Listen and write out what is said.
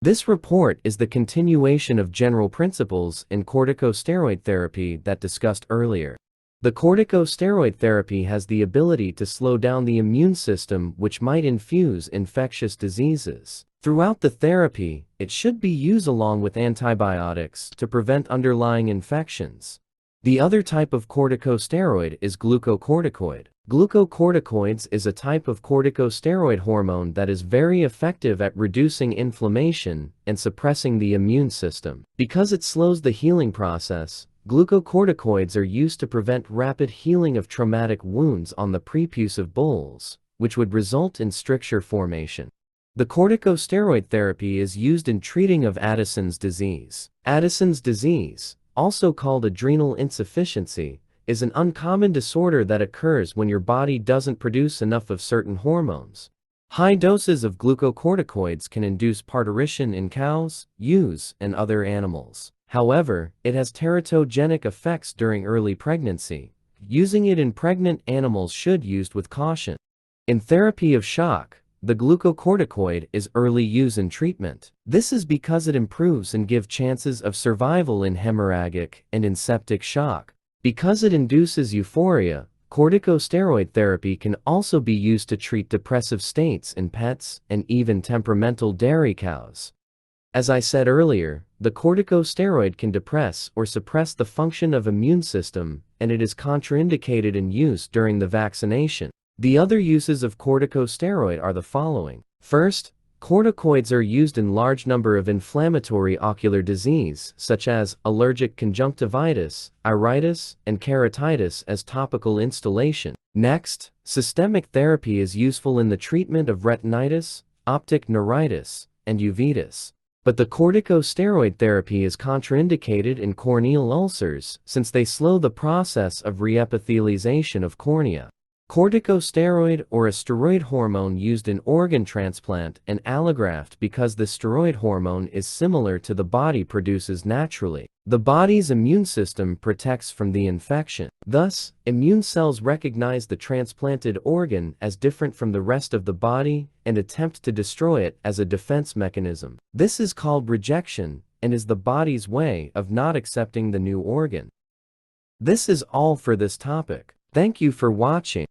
This report is the continuation of general principles in corticosteroid therapy that discussed earlier. The corticosteroid therapy has the ability to slow down the immune system, which might infuse infectious diseases. Throughout the therapy, it should be used along with antibiotics to prevent underlying infections. The other type of corticosteroid is glucocorticoid. Glucocorticoids is a type of corticosteroid hormone that is very effective at reducing inflammation and suppressing the immune system. Because it slows the healing process, glucocorticoids are used to prevent rapid healing of traumatic wounds on the prepuce of bulls, which would result in stricture formation. The corticosteroid therapy is used in treating of Addison's disease. Addison's disease, also called adrenal insufficiency, is an uncommon disorder that occurs when your body doesn't produce enough of certain hormones. High doses of glucocorticoids can induce parturition in cows, ewes, and other animals. However, it has teratogenic effects during early pregnancy. Using it in pregnant animals should be used with caution. In therapy of shock, the glucocorticoid is early use in treatment. This is because it improves and gives chances of survival in hemorrhagic and in septic shock. Because it induces euphoria, corticosteroid therapy can also be used to treat depressive states in pets and even temperamental dairy cows. As I said earlier, the corticosteroid can depress or suppress the function of immune system, and it is contraindicated in use during the vaccination. The other uses of corticosteroid are the following. First, corticoids are used in large number of inflammatory ocular disease, such as allergic conjunctivitis, iritis, and keratitis as topical instillation. Next, systemic therapy is useful in the treatment of retinitis, optic neuritis, and uveitis. But the corticosteroid therapy is contraindicated in corneal ulcers since they slow the process of reepithelialization of cornea. Corticosteroid, or a steroid hormone used in organ transplant and allograft, because the steroid hormone is similar to the body produces naturally. The body's immune system protects from the infection. Thus, immune cells recognize the transplanted organ as different from the rest of the body and attempt to destroy it as a defense mechanism. This is called rejection and is the body's way of not accepting the new organ. This is all for this topic. Thank you for watching.